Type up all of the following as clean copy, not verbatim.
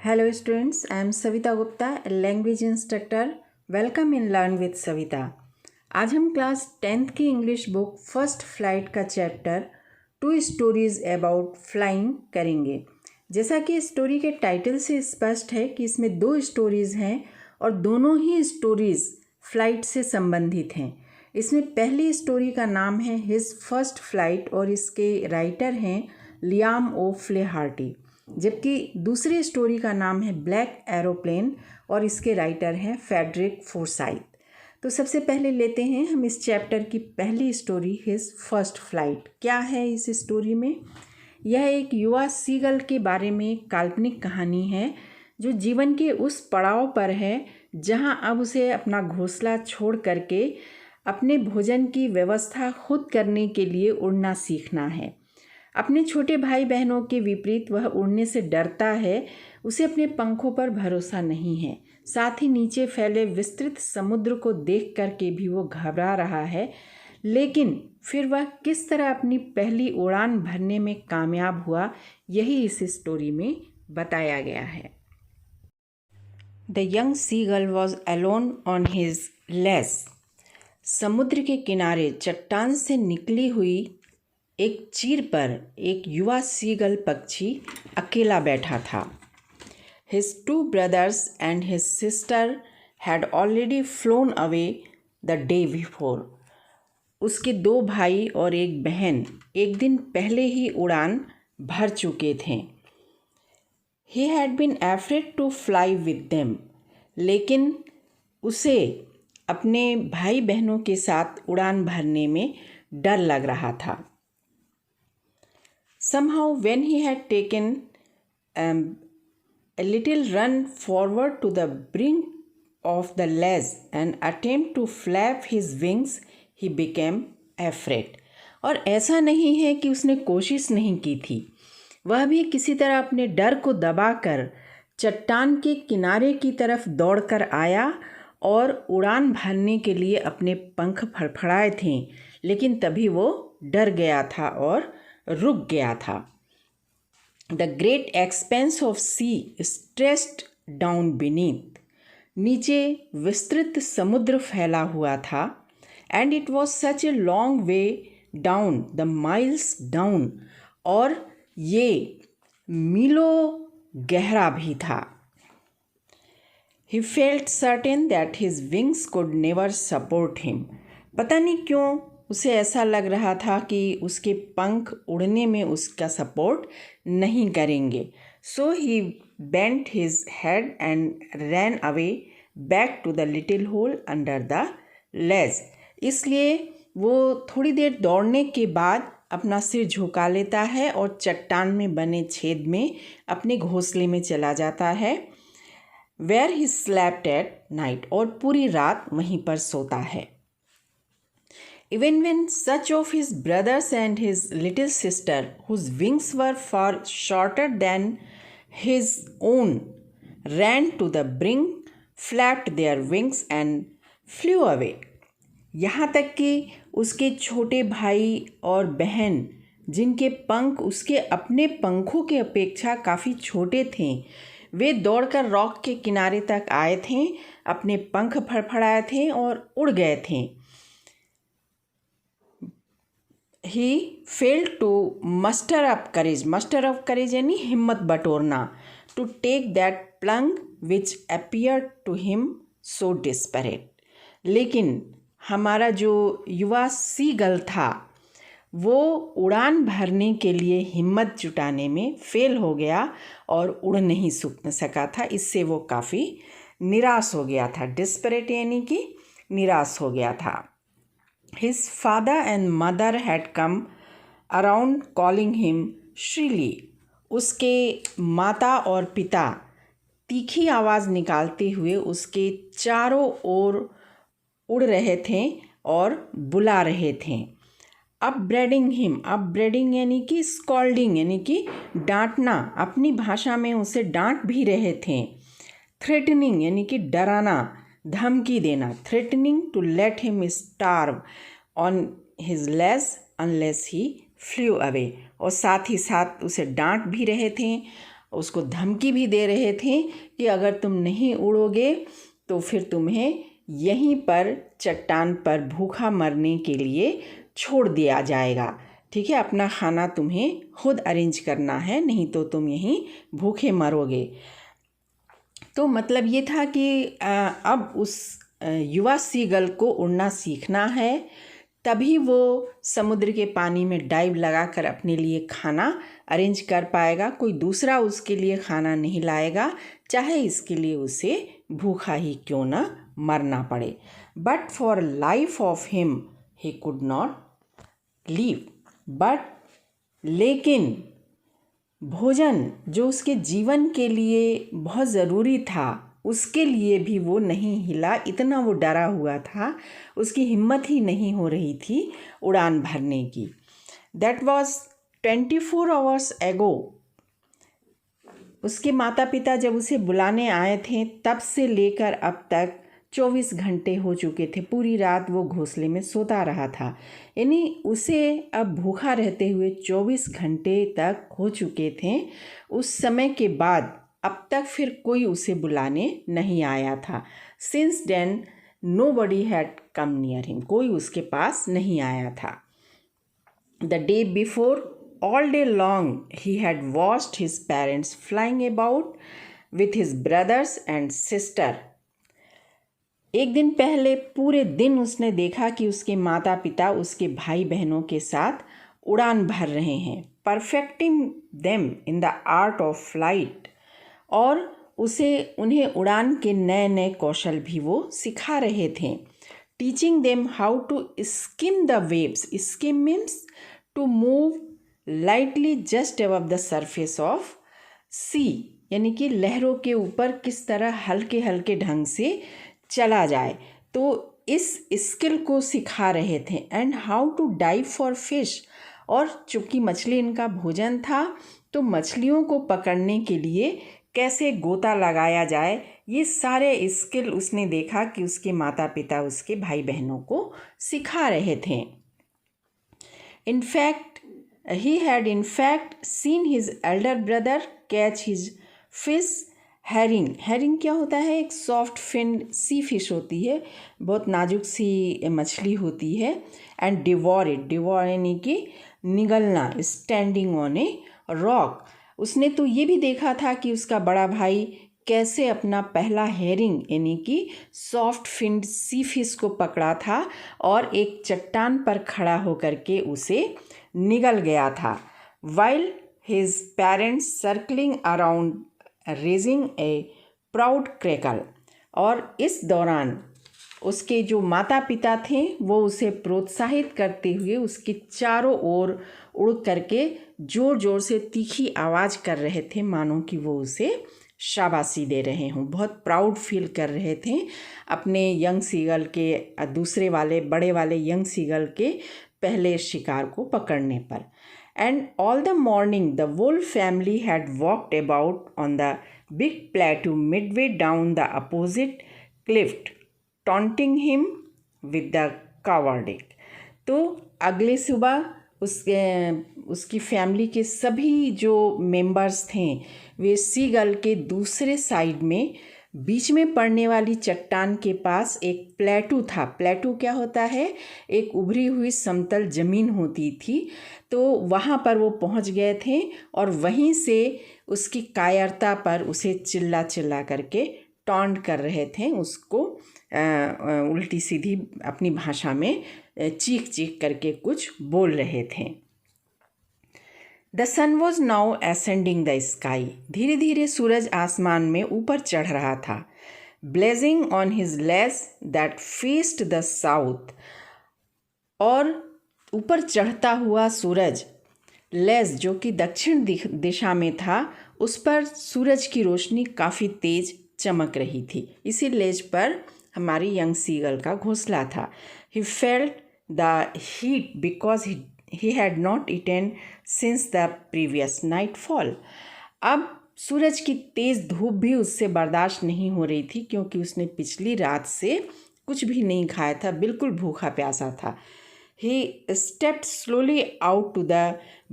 Hello students, I am Savita Gupta, a language instructor. Welcome in Learn with Savita. आज हम class 10th की English book first flight का chapter 2 stories about flying करेंगे। जैसा कि story के title से स्पष्ट है कि इसमें 2 स्टोरीज हैं और दोनों ही स्टोरीज फ्लाइट से संबंधित हैं। इसमें पहली स्टोरी का नाम है हिज फर्स्ट फ्लाइट और इसके राइटर हैं लियाम ओ फ्लेहार्टी, जबकि दूसरी स्टोरी का नाम है ब्लैक एरोप्लेन और इसके राइटर हैं फ्रेडरिक फोर्साइथ। तो सबसे पहले लेते हैं हम इस चैप्टर की पहली स्टोरी हिज फर्स्ट फ्लाइट। क्या है इस स्टोरी में? यह एक युवा सीगल के बारे में एक काल्पनिक कहानी है जो जीवन के उस पड़ाव पर है जहां अब उसे अपना घोंसला छोड़ करके अपने भोजन की व्यवस्था खुद करने के लिए उड़ना सीखना है। अपने छोटे भाई बहनों के विपरीत वह उड़ने से डरता है। उसे अपने पंखों पर भरोसा नहीं है। साथ ही नीचे फैले विस्तृत समुद्र को देख करके भी वो घबरा रहा है। लेकिन फिर वह किस तरह अपनी पहली उड़ान भरने में कामयाब हुआ, यही इस स्टोरी में बताया गया है। The young seagull was alone on his ledge. समुद्र के किनारे चट्टान से निकली हुई एक चीर पर एक युवा सीगल पक्षी अकेला बैठा था। His 2 brothers and his sister had already flown away the day before. उसके 2 भाई और एक बहन एक दिन पहले ही उड़ान भर चुके थे। He had been afraid to fly with them. लेकिन उसे अपने भाई बहनों के साथ उड़ान भरने में डर लग रहा था। Somehow, when he had taken a little run forward to the brink of the ledge and attempt to flap his wings, he became afraid. और ऐसा नहीं है कि उसने कोशिश नहीं की थी, वह भी किसी तरह अपने डर को दबाकर चट्टान के किनारे की तरफ दौड़कर आया और उड़ान भरने के लिए अपने पंख फड़फड़ाए थे, लेकिन तभी वो डर गया था और रुक गया था। The great expanse of sea stretched down beneath. नीचे विस्तृत समुद्र फैला हुआ था। And it was such a long way down, the miles down, और ये मीलों गहरा भी था। He felt certain that his wings could never support him. पता नहीं क्यों उसे ऐसा लग रहा था कि उसके पंख उड़ने में उसका सपोर्ट नहीं करेंगे। So he bent his head and ran away back to the little hole under the ledge. इसलिए वो थोड़ी देर दौड़ने के बाद अपना सिर झुका लेता है और चट्टान में बने छेद में अपने घोंसले में चला जाता है। Where he slept at night, और पूरी रात वहीं पर सोता है। Even when such of his brothers and his little sister, whose wings were far shorter than his own, ran to the brink, flapped their wings and flew away. यहाँ तक कि उसके छोटे भाई और बहन, जिनके पंख उसके अपने पंखों के अपेक्षा काफ़ी छोटे थे, वे दौड़कर रॉक के किनारे तक आए थे, अपने पंख फड़फड़ाए थे और उड़ गए थे। He failed to muster up courage यानी हिम्मत बटोरना, to take that plunge which appeared to him so desperate. लेकिन हमारा जो युवा सीगल था वो उड़ान भरने के लिए हिम्मत जुटाने में फेल हो गया और उड़ नहीं सका था। इससे वो काफ़ी निराश हो गया था। डिस्परेट यानी कि निराश हो गया था। His father and mother had come around calling him shrilly. उसके माता और पिता तीखी आवाज़ निकालते हुए उसके चारों ओर उड़ रहे थे और बुला रहे थे। अपब्रेडिंग हिम, अपब्रेडिंग यानी कि स्कॉल्डिंग यानी कि डांटना, अपनी भाषा में उसे डांट भी रहे थे। थ्रेटनिंग यानी कि डराना, धमकी देना। Threatening to let him starve on his ledge unless he flew away, और साथ ही साथ उसे डांट भी रहे थे उसको धमकी भी दे रहे थे कि अगर तुम नहीं उड़ोगे तो फिर तुम्हें यहीं पर चट्टान पर भूखा मरने के लिए छोड़ दिया जाएगा। ठीक है, अपना खाना तुम्हें खुद अरेंज करना है, नहीं तो तुम यहीं भूखे मरोगे। तो मतलब ये था कि अब उस युवा सीगल को उड़ना सीखना है, तभी वो समुद्र के पानी में डाइव लगाकर अपने लिए खाना अरेंज कर पाएगा। कोई दूसरा उसके लिए खाना नहीं लाएगा, चाहे इसके लिए उसे भूखा ही क्यों ना मरना पड़े। But for life of him he could not leave. But लेकिन भोजन जो उसके जीवन के लिए बहुत ज़रूरी था, उसके लिए भी वो नहीं हिला। इतना वो डरा हुआ था, उसकी हिम्मत ही नहीं हो रही थी उड़ान भरने की। दैट वॉज 24 आवर्स एगो। उसके माता पिता जब उसे बुलाने आए थे तब से लेकर अब तक 24 घंटे हो चुके थे। पूरी रात वो घोंसले में सोता रहा था, यानी उसे अब भूखा रहते हुए 24 घंटे तक हो चुके थे। उस समय के बाद अब तक फिर कोई उसे बुलाने नहीं आया था। Since then nobody had come near him, कोई उसके पास नहीं आया था। The day before, all day long, he had watched his parents flying about with his brothers and sister. एक दिन पहले पूरे दिन उसने देखा कि उसके माता पिता उसके भाई बहनों के साथ उड़ान भर रहे हैं, perfecting them in the art of flight, और उन्हें उड़ान के नए नए कौशल भी वो सिखा रहे थे। Teaching them how to skim the waves. Skim means to move lightly just above the surface of sea, यानी कि लहरों के ऊपर किस तरह हल्के हल्के ढंग से चला जाए। तो इस स्किल को सिखा रहे थे। And how to dive for fish, और चूँकि मछली इनका भोजन था तो मछलियों को पकड़ने के लिए कैसे गोता लगाया जाए, ये सारे स्किल उसने देखा कि उसके माता पिता उसके भाई बहनों को सिखा रहे थे। He had in fact seen his elder brother catch his fish herring. herring क्या होता है? एक सॉफ्ट फिन सी फिश होती है, बहुत नाजुक सी मछली होती है। एंड डिवोर यानी कि निगलना, स्टैंडिंग ऑन ए रॉक। उसने तो ये भी देखा था कि उसका बड़ा भाई कैसे अपना पहला हेरिंग यानी कि सॉफ्ट फिन्ड सी फिश को पकड़ा था और एक चट्टान पर खड़ा होकर के उसे निगल गया था। While his parents circling around raising ए प्राउड क्रैकल, और इस दौरान उसके जो माता पिता थे वो उसे प्रोत्साहित करते हुए उसके चारों ओर उड़ करके ज़ोर ज़ोर से तीखी आवाज़ कर रहे थे, मानो कि वो उसे शाबाशी दे रहे हों। बहुत प्राउड फील कर रहे थे अपने यंग सीगल के, दूसरे वाले बड़े वाले यंग सीगल के पहले शिकार को पकड़ने पर। And all the morning the wolf family had walked about on the big plateau midway down the opposite cliff taunting him with the cowardice. तो अगले सुबह उसकी फैमिली के सभी जो मेंबर्स थे वे सीगल के दूसरे साइड में बीच में पड़ने वाली चट्टान के पास एक प्लेटू था। प्लेटू क्या होता है? एक उभरी हुई समतल ज़मीन होती थी। तो वहाँ पर वो पहुँच गए थे और वहीं से उसकी कायरता पर उसे चिल्ला चिल्ला करके टॉन्ट कर रहे थे, उसको उल्टी सीधी अपनी भाषा में चीख चीख करके कुछ बोल रहे थे। The sun was now ascending the sky. धीरे धीरे सूरज आसमान में ऊपर चढ़ रहा था। Blazing on his ledge that faced the south, और ऊपर चढ़ता हुआ सूरज, लेस जो कि दक्षिण दिशा में था, उस पर सूरज की रोशनी काफ़ी तेज चमक रही थी। इसी लेज पर हमारी यंग सीगल का घोंसला था। He felt the heat because he had not eaten since the previous nightfall. अब सूरज की तेज़ धूप भी उससे बर्दाश्त नहीं हो रही थी, क्योंकि उसने पिछली रात से कुछ भी नहीं खाया था, बिल्कुल भूखा प्यासा था। He stepped slowly out to the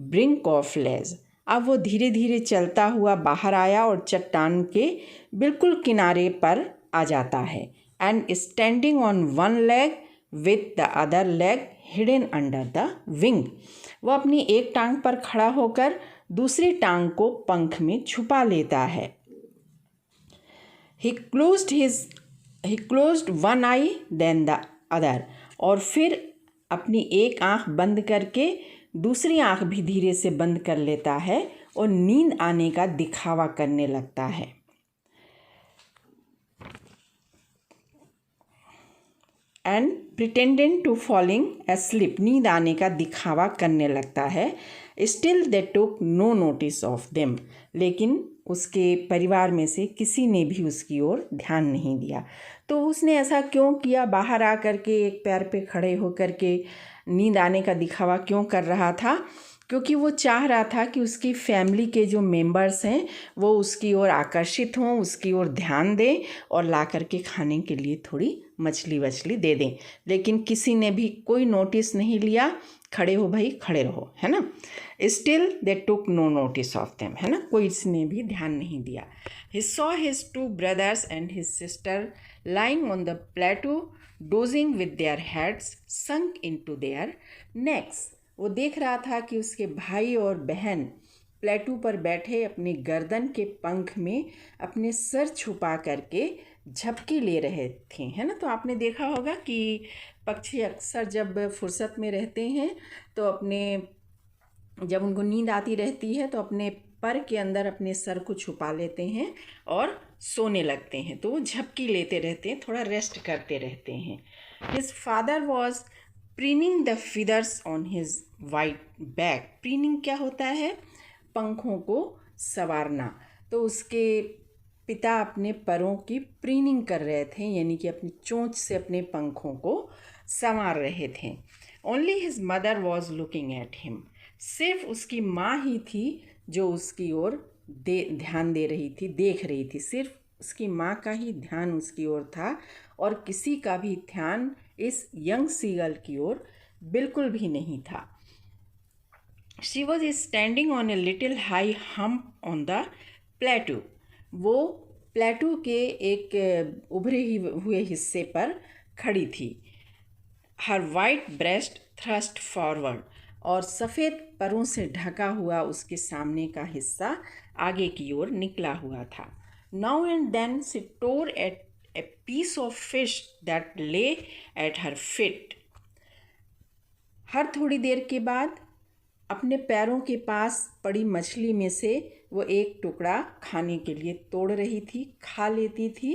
brink of ledge. अब वो धीरे धीरे चलता हुआ बाहर आया और चट्टान के बिल्कुल किनारे पर आ जाता है। And standing on one leg with the other leg hidden under the wing, वो अपनी एक टांग पर खड़ा होकर दूसरी टांग को पंख में छुपा लेता है। He closed one eye then the other, और फिर अपनी एक आंख बंद करके दूसरी आंख भी धीरे से बंद कर लेता है और नींद आने का दिखावा करने लगता है। And pretended to falling asleep, नींद आने का दिखावा करने लगता है। Still they took no notice of them, लेकिन उसके परिवार में से किसी ने भी उसकी ओर ध्यान नहीं दिया। तो उसने ऐसा क्यों किया? बाहर आ कर के एक पैर पे खड़े होकर के नींद आने का दिखावा क्यों कर रहा था? क्योंकि वो चाह रहा था कि उसकी फैमिली के जो मेंबर्स हैं वो उसकी ओर आकर्षित हों, उसकी ओर ध्यान दें और ला कर के खाने के लिए थोड़ी मछली वछली दे दें। लेकिन किसी ने भी कोई नोटिस नहीं लिया। खड़े हो भाई, खड़े रहो, है ना। Still they took no notice of them, है ना, कोई इसने भी ध्यान नहीं दिया। He saw his two brothers and his sister lying on the plateau dozing with their heads sunk into their necks, वो देख रहा था कि उसके भाई और बहन प्लेटू पर बैठे अपनी गर्दन के पंख में अपने सर छुपा करके झपकी ले रहे थे, है ना। तो आपने देखा होगा कि पक्षी अक्सर जब फुर्सत में रहते हैं तो जब उनको नींद आती रहती है तो अपने पर के अंदर अपने सर को छुपा लेते हैं और सोने लगते हैं। तो वो झपकी लेते रहते हैं, थोड़ा रेस्ट करते रहते हैं। His father was preening the feathers on his white back. Preening क्या होता है? पंखों को संवारना। तो उसके पिता अपने परों की प्रीनिंग कर रहे थे, यानी कि अपनी चोंच से अपने पंखों को संवार रहे थे। Only his mother was looking at him, सिर्फ उसकी माँ ही थी जो उसकी ओर ध्यान दे रही थी, देख रही थी। सिर्फ उसकी माँ का ही ध्यान उसकी ओर था और किसी का भी ध्यान इस यंग सीगल की ओर बिल्कुल भी नहीं था। She was standing on a little high hump on the प्लेटू, वो प्लेटू के एक उभरे हुए हिस्से पर खड़ी थी। हर वाइट ब्रेस्ट थ्रस्ट फॉरवर्ड, और सफ़ेद परों से ढका हुआ उसके सामने का हिस्सा आगे की ओर निकला हुआ था। Now and then she tore at a piece of fish that lay at her feet, हर थोड़ी देर के बाद अपने पैरों के पास पड़ी मछली में से वो एक टुकड़ा खाने के लिए तोड़ रही थी, खा लेती थी।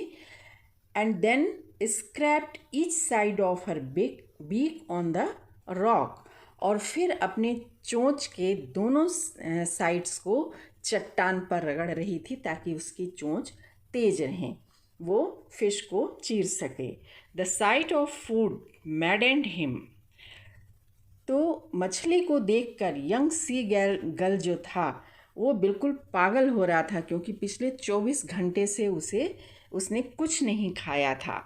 And then scraped each side of her beak on the rock, और फिर अपने चोंच के दोनों साइड्स को चट्टान पर रगड़ रही थी ताकि उसकी चोंच तेज रहें, वो फिश को चीर सके। The site of food मैडेंड him, तो मछली को देखकर यंग सी गर्ल जो था वो बिल्कुल पागल हो रहा था, क्योंकि पिछले 24 घंटे से उसने कुछ नहीं खाया था।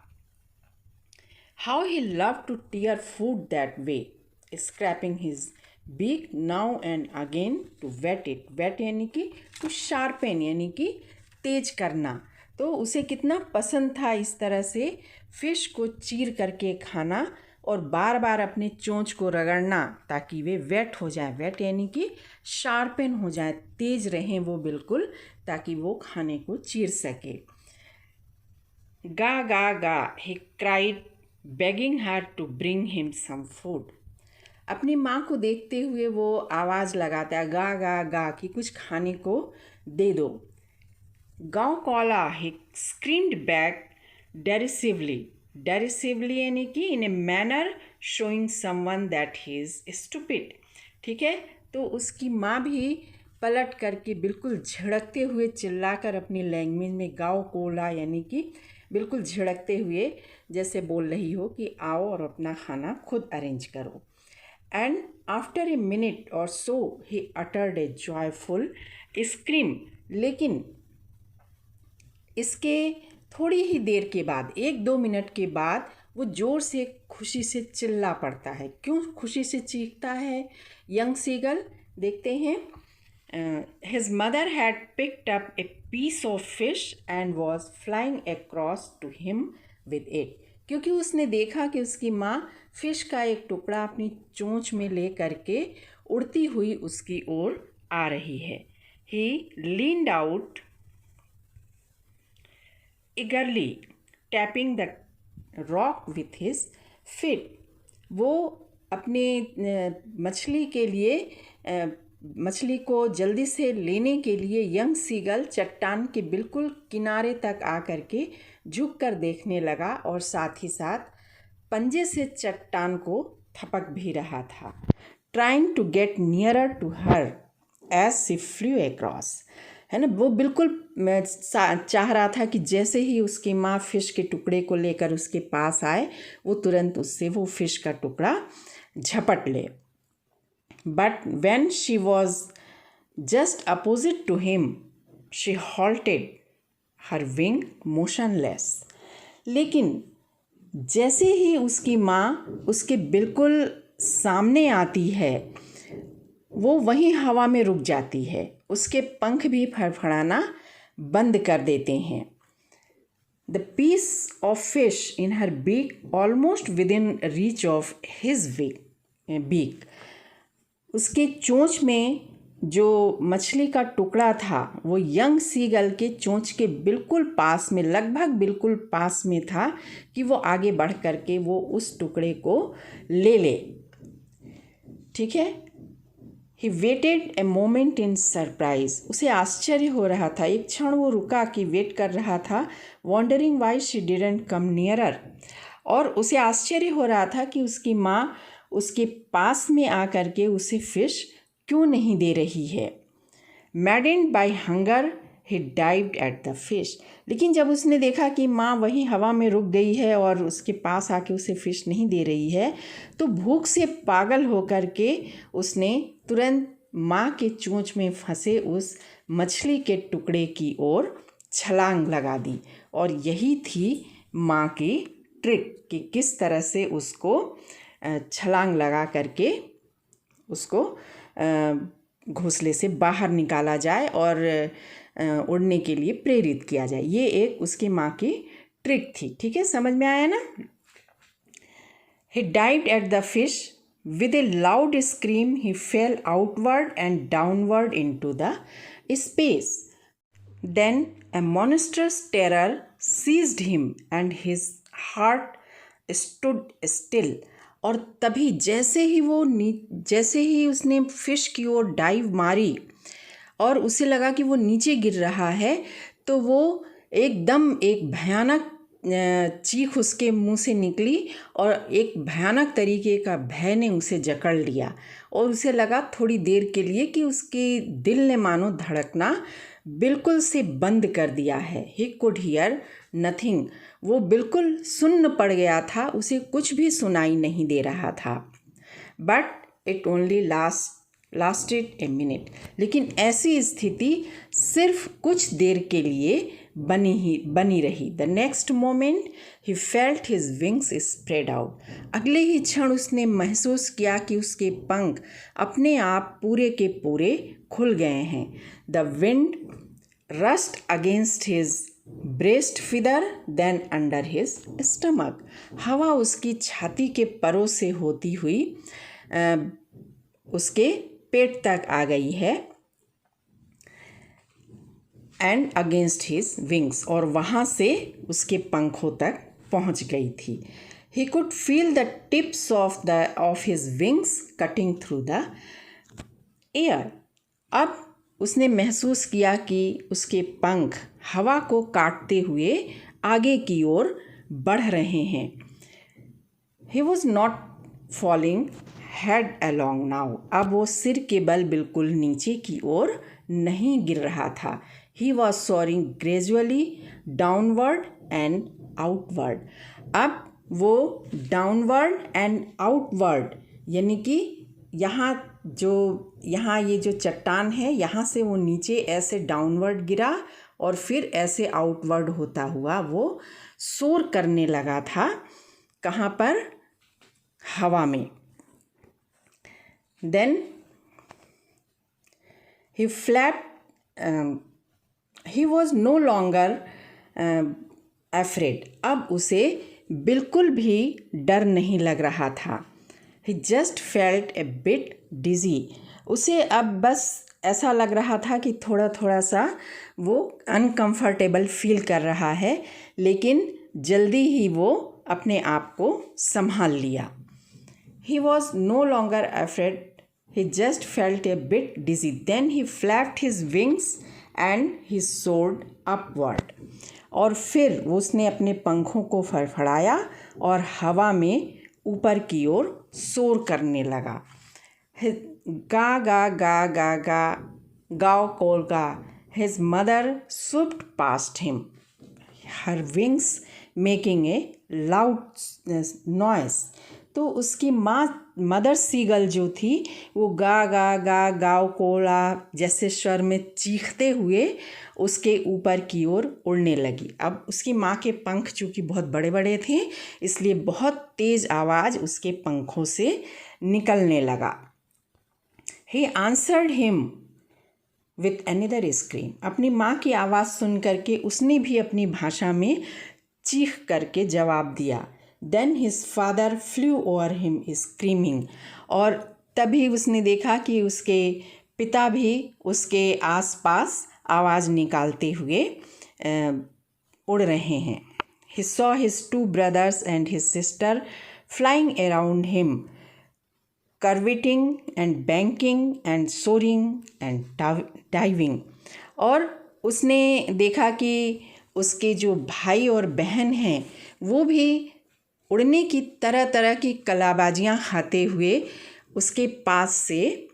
How he love to tear food that way, scraping his beak now and again to whet it. Whet यानी कि टू शार्पेन, यानी कि तेज करना। तो उसे कितना पसंद था इस तरह से फिश को चीर करके खाना और बार बार अपने चोंच को रगड़ना ताकि वे वेट हो जाए। वेट यानी कि शार्पन हो जाए, तेज रहें वो बिल्कुल, ताकि वो खाने को चीर सके। गा गा गा he cried begging her to bring him some food. अपनी माँ को देखते हुए वो आवाज़ लगाता है गा गा गा कि कुछ खाने को दे दो। गाँव कॉला ही स्क्रीम्ड बैक डेरिसिवली। डेरिसिवली यानी कि in a manner showing someone that he is stupid. ठीक है, तो उसकी माँ भी पलट करके बिल्कुल झिड़कते हुए चिल्लाकर अपनी लैंग्वेज में गाँव कोला यानी कि बिल्कुल झिड़कते हुए जैसे बोल रही हो कि आओ और अपना खाना खुद अरेंज करो। एंड आफ्टर ए मिनट और so he uttered a joyful scream. लेकिन इसके थोड़ी ही देर के बाद, 1-2 मिनट के बाद, वो ज़ोर से खुशी से चिल्ला पड़ता है। क्यों खुशी से चीखता है यंग सीगल? देखते हैं। His mother had picked up a piece of fish and was flying across to him with it. क्योंकि उसने देखा कि उसकी माँ फिश का एक टुकड़ा अपनी चोंच में ले करके उड़ती हुई उसकी ओर आ रही है. He leaned out eagerly, tapping the rock with his feet. वो अपने मछली को जल्दी से लेने के लिए यंग सीगल चट्टान के बिल्कुल किनारे तक आकर के झुक कर देखने लगा और साथ ही साथ पंजे से चट्टान को थपक भी रहा था. Trying to get nearer to her as she flew across, है ना. वो बिल्कुल चाह रहा था कि जैसे ही उसकी माँ फिश के टुकड़े को लेकर उसके पास आए वो तुरंत उससे वो फिश का टुकड़ा झपट ले. But when she was just opposite to him, she halted, her wing motionless. लेकिन जैसे ही उसकी माँ उसके बिल्कुल सामने आती है वो वहीं हवा में रुक जाती है, उसके पंख भी फड़फड़ाना बंद कर देते हैं. The piece of fish in her beak almost within reach of his beak. उसके चोंच में जो मछली का टुकड़ा था वो यंग सीगल के चोंच के बिल्कुल पास में, लगभग बिल्कुल पास में था कि वो आगे बढ़ कर के वो उस टुकड़े को ले ले. ठीक है. He waited a moment in surprise. उसे आश्चर्य हो रहा था, एक क्षण वो रुका कि वेट कर रहा था. Wondering why she didn't come nearer. और उसे आश्चर्य हो रहा था कि उसकी माँ उसके पास में आकर के उसे फिश क्यों नहीं दे रही है. Maddened by hunger he dived at the fish. लेकिन जब उसने देखा कि माँ वहीं हवा में रुक गई है और उसके पास आके उसे फिश नहीं दे रही है तो भूख से पागल होकर के उसने तुरंत माँ के चोंच में फंसे उस मछली के टुकड़े की ओर छलांग लगा दी. और यही थी माँ की ट्रिक कि किस तरह से उसको छलांग लगा करके उसको घोंसले से बाहर निकाला जाए और उड़ने के लिए प्रेरित किया जाए. ये एक उसकी माँ की ट्रिक थी. ठीक है, समझ में आया ना. He dived at the fish with a loud scream. He fell outward and downward into the space. Then a monstrous terror seized him and his heart stood still. और तभी जैसे ही उसने फिश की ओर डाइव मारी और उसे लगा कि वो नीचे गिर रहा है तो वो एकदम एक भयानक चीख उसके मुंह से निकली और एक भयानक तरीके का भय ने उसे जकड़ लिया और उसे लगा थोड़ी देर के लिए कि उसके दिल ने मानो धड़कना बिल्कुल से बंद कर दिया है. He could hear nothing. वो बिल्कुल सुन्न पड़ गया था, उसे कुछ भी सुनाई नहीं दे रहा था. But it only lasted a minute. लेकिन ऐसी स्थिति सिर्फ कुछ देर के लिए बनी रही. The next moment he felt his wings spread out. अगले ही क्षण उसने महसूस किया कि उसके पंख अपने आप पूरे के पूरे खुल गए हैं. The wind rushed against his breast feather then under his stomach. हवा उसकी छाती के परों से होती हुई उसके पेट तक आ गई है. And against his wings. और वहाँ से उसके पंखों तक पहुँच गई थी. He could feel the tips of his wings cutting through the air. अब उसने महसूस किया कि उसके पंख हवा को काटते हुए आगे की ओर बढ़ रहे हैं. He was not falling head along now. अब वो सिर के बल बिल्कुल नीचे की ओर नहीं गिर रहा था. He was soaring gradually downward and outward. अब वो डाउनवर्ड एंड आउटवर्ड यानी कि यहाँ ये जो चट्टान है यहाँ से वो नीचे ऐसे डाउनवर्ड गिरा और फिर ऐसे आउटवर्ड होता हुआ वो सोर करने लगा था. कहाँ पर? हवा में. Then He flapped. He was no longer afraid. अब उसे बिल्कुल भी डर नहीं लग रहा था. He just felt a bit dizzy. उसे अब बस ऐसा लग रहा था कि थोड़ा थोड़ा सा वो अनकंफर्टेबल फील कर रहा है, लेकिन जल्दी ही वो अपने आप को संभाल लिया. He was no longer afraid. He just felt a bit dizzy. Then he flapped his wings and he soared upward. और फिर उसने अपने पंखों को फड़फड़ाया और हवा में ऊपर की ओर सोर करने लगा. गा गा गा गा गा गाओ कोल गा. His mother swooped past him, her wings making a loud noise. तो उसकी मदर सीगल जो थी वो गा गा गा गाओ कोला जैसे स्वर में चीखते हुए उसके ऊपर की ओर उड़ने लगी. अब उसकी माँ के पंख चूँकि बहुत बड़े बड़े थे, इसलिए बहुत तेज़ आवाज़ उसके पंखों से निकलने लगा. He answered him with another scream. अपनी माँ की आवाज़ सुन करके उसने भी अपनी भाषा में चीख करके जवाब दिया. Then his father flew over him screaming. और तभी उसने देखा कि उसके पिता भी उसके आसपास आवाज़ निकालते हुए उड़ रहे हैं. He saw his two brothers and his sister flying around him, curveting and banking and soaring and diving. और उसने देखा कि उसके जो भाई और बहन हैं वो भी उड़ने की तरह तरह की कलाबाजियाँ खाते हुए उसके पास से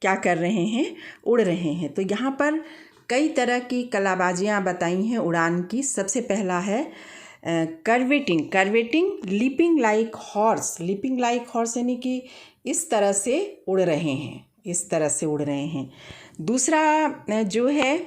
क्या कर रहे हैं, उड़ रहे हैं. तो यहाँ पर कई तरह की कलाबाजियाँ बताई हैं उड़ान की. सबसे पहला है कर्वेटिंग लीपिंग लाइक हॉर्स यानी कि इस तरह से उड़ रहे हैं. दूसरा जो है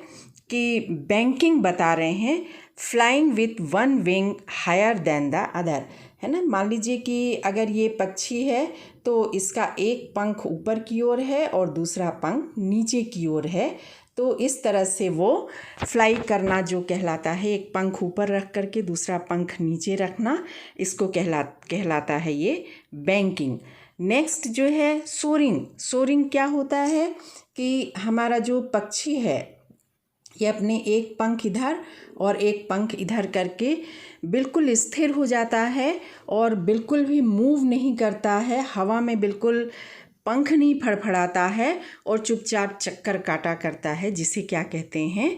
कि बैंकिंग बता रहे हैं, flying with one wing higher than the other, है ना. मान लीजिए कि अगर ये पक्षी है तो इसका एक पंख ऊपर की ओर है और दूसरा पंख नीचे की ओर है. तो इस तरह से वो फ्लाई करना जो कहलाता है, एक पंख ऊपर रख करके दूसरा पंख नीचे रखना, इसको कहलाता है ये बैंकिंग. नेक्स्ट जो है सोरिंग क्या होता है कि हमारा जो पक्षी है ये अपने एक पंख इधर और एक पंख इधर करके बिल्कुल स्थिर हो जाता है और बिल्कुल भी मूव नहीं करता है, हवा में बिल्कुल पंख नहीं फड़फड़ाता है और चुपचाप चक्कर काटा करता है, जिसे क्या कहते हैं,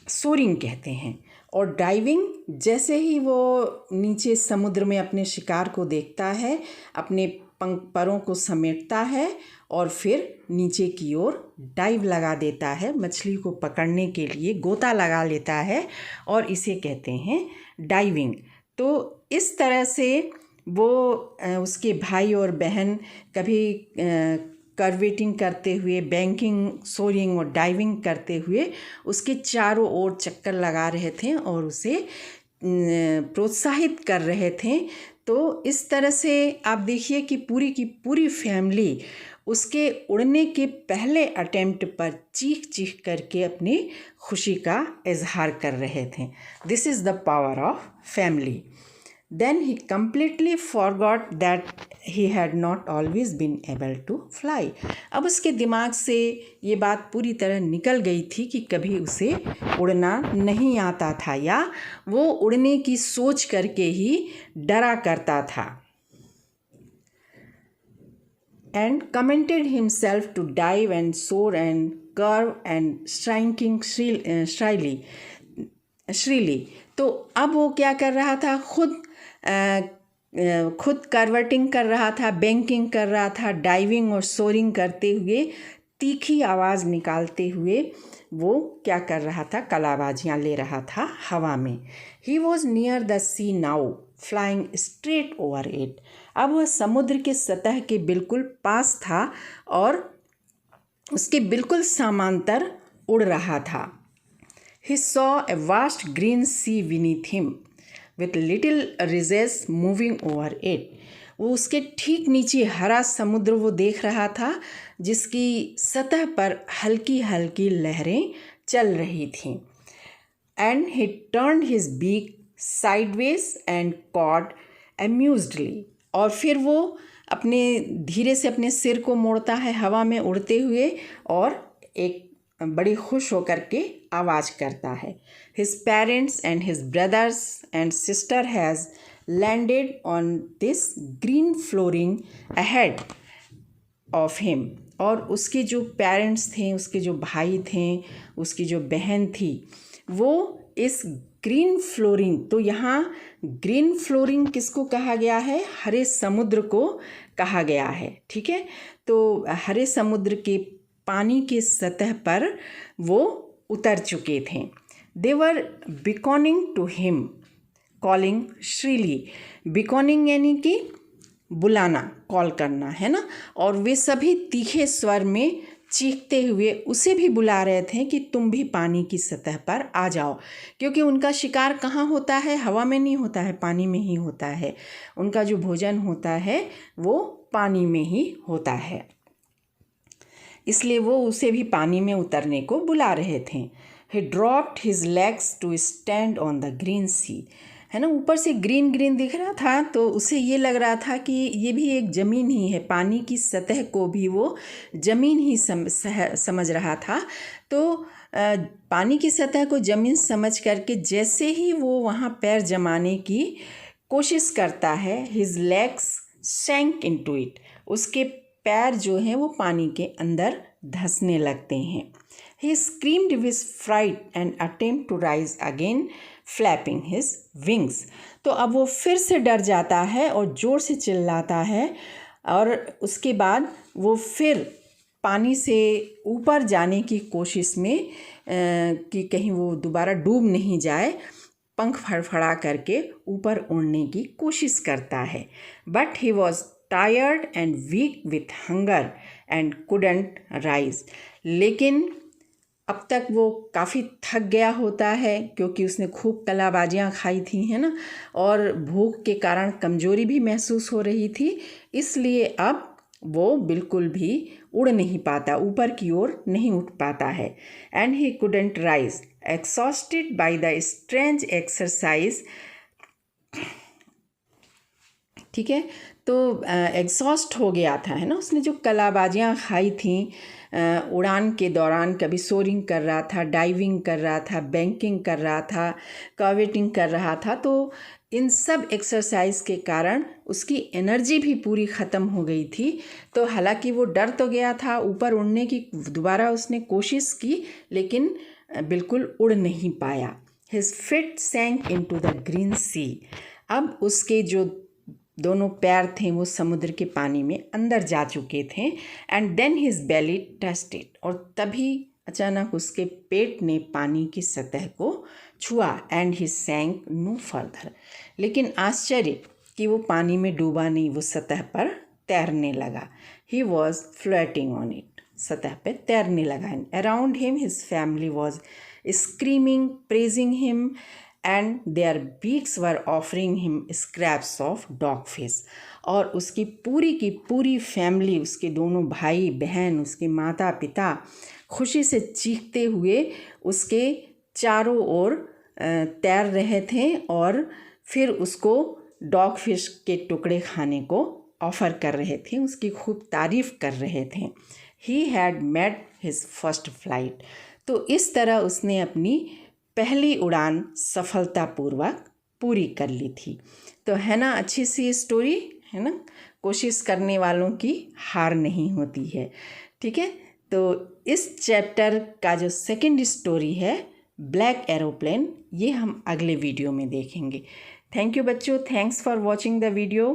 सोरिंग कहते हैं. और डाइविंग, जैसे ही वो नीचे समुद्र में अपने शिकार को देखता है, अपने परों को समेटता है और फिर नीचे की ओर डाइव लगा देता है, मछली को पकड़ने के लिए गोता लगा लेता है और इसे कहते हैं डाइविंग. तो इस तरह से वो उसके भाई और बहन कभी कर्वेटिंग करते हुए, बैंकिंग, सोरिंग और डाइविंग करते हुए उसके चारों ओर चक्कर लगा रहे थे और उसे प्रोत्साहित कर रहे थे. तो इस तरह से आप देखिए कि पूरी की पूरी फैमिली उसके उड़ने के पहले अटेम्प्ट पर चीख करके अपनी खुशी का इजहार कर रहे थे. This is the power of family. Then he completely forgot that he had not always been able to fly. अब उसके दिमाग से ये बात पूरी तरह निकल गई थी कि कभी उसे उड़ना नहीं आता था या वो उड़ने की सोच करके ही डरा करता था. And commented himself to dive and soar and curve and striking shrilly. तो अब वो क्या कर रहा था, खुद करवटिंग कर रहा था, बैंकिंग कर रहा था, डाइविंग और सोरिंग करते हुए, तीखी आवाज़ निकालते हुए वो क्या कर रहा था, कलाबाजियाँ ले रहा था हवा में. He was near the sea now flying straight over it. अब वह समुद्र के सतह के बिल्कुल पास था और उसके बिल्कुल समांतर उड़ रहा था. He saw a vast green sea beneath him with little ridges moving over it. वो उसके ठीक नीचे हरा समुद्र वो देख रहा था, जिसकी सतह पर हल्की हल्की लहरें चल रही थीं। And he turned his beak sideways and cawed amusedly, और फिर वो अपने धीरे से अपने सिर को मोड़ता है हवा में उड़ते हुए और एक बड़ी खुश होकर के आवाज़ करता है। His parents and his brothers and sister has landed on this green flooring ahead of him, और उसके जो पेरेंट्स थे, उसके जो भाई थे, उसकी जो बहन थी, वो इस ग्रीन फ्लोरिंग, तो यहाँ ग्रीन फ्लोरिंग किसको कहा गया है? हरे समुद्र को कहा गया है। ठीक है, तो हरे समुद्र के पानी की सतह पर वो उतर चुके थे। दे वर बिकॉनिंग टू हिम कॉलिंग श्रीली। बिकॉनिंग यानी कि बुलाना, कॉल करना, है ना। और वे सभी तीखे स्वर में चीखते हुए उसे भी बुला रहे थे कि तुम भी पानी की सतह पर आ जाओ, क्योंकि उनका शिकार कहाँ होता है? हवा में नहीं होता है, पानी में ही होता है। उनका जो भोजन होता है वो पानी में ही होता है, इसलिए वो उसे भी पानी में उतरने को बुला रहे थे। He dropped his legs to stand on the green sea, है ना। ऊपर से ग्रीन ग्रीन दिख रहा था तो उसे ये लग रहा था कि ये भी एक ज़मीन ही है, पानी की सतह को भी वो ज़मीन ही समझ रहा था। तो पानी की सतह को ज़मीन समझ करके जैसे ही वो वहाँ पैर जमाने की कोशिश करता है, हिज लेग्स सैंक इनटू इट, उसके पैर जो हैं वो पानी के अंदर धंसने लगते हैं। He screamed with fright and attempt to rise again flapping his wings. तो अब वो फिर से डर जाता है और ज़ोर से चिल्लाता है, और उसके बाद वो फिर पानी से ऊपर जाने की कोशिश में कि कहीं वो दोबारा डूब नहीं जाए, पंख फड़फड़ा करके ऊपर उड़ने की कोशिश करता है। But he was tired and weak with hunger and couldn't rise. लेकिन अब तक वो काफ़ी थक गया होता है, क्योंकि उसने खूब कलाबाजियाँ खाई थी, है ना, और भूख के कारण कमज़ोरी भी महसूस हो रही थी, इसलिए अब वो बिल्कुल भी उड़ नहीं पाता, ऊपर की ओर नहीं उठ पाता है। And he couldn't rise exhausted by the strange exercise. ठीक है, तो एग्जॉस्ट हो गया था, है ना, उसने जो कलाबाजियाँ खाई थी उड़ान के दौरान, कभी सोरिंग कर रहा था, डाइविंग कर रहा था, बैंकिंग कर रहा था, कवेटिंग कर रहा था, तो इन सब एक्सरसाइज के कारण उसकी एनर्जी भी पूरी ख़त्म हो गई थी। तो हालांकि वो डर तो गया था, ऊपर उड़ने की दोबारा उसने कोशिश की, लेकिन बिल्कुल उड़ नहीं पाया। His feet sank into the green sea. अब उसके जो दोनों पैर थे वो समुद्र के पानी में अंदर जा चुके थे। And then his belly touched it, और तभी अचानक उसके पेट ने पानी की सतह को छुआ। And he sank no further. लेकिन आश्चर्य कि वो पानी में डूबा नहीं, वो सतह पर तैरने लगा। He was floating on it, सतह पे तैरने लगा। Around him his family was screaming, praising him, and their beaks were offering him scraps of dogfish. और उसकी पूरी की पूरी फैमिली, उसके दोनों भाई बहन, उसके माता पिता खुशी से चीखते हुए उसके चारों ओर तैर रहे थे, और फिर उसको डॉग फिश के टुकड़े खाने को ऑफ़र कर रहे थे, उसकी खूब तारीफ़ कर रहे थे। He had made his first flight. तो इस तरह उसने अपनी पहली उड़ान सफलतापूर्वक पूरी कर ली थी। तो है ना, अच्छी सी स्टोरी है ना, कोशिश करने वालों की हार नहीं होती है। ठीक है, तो इस चैप्टर का जो सेकंड स्टोरी है ब्लैक एरोप्लेन, ये हम अगले वीडियो में देखेंगे। थैंक यू बच्चों, thanks for watching the video.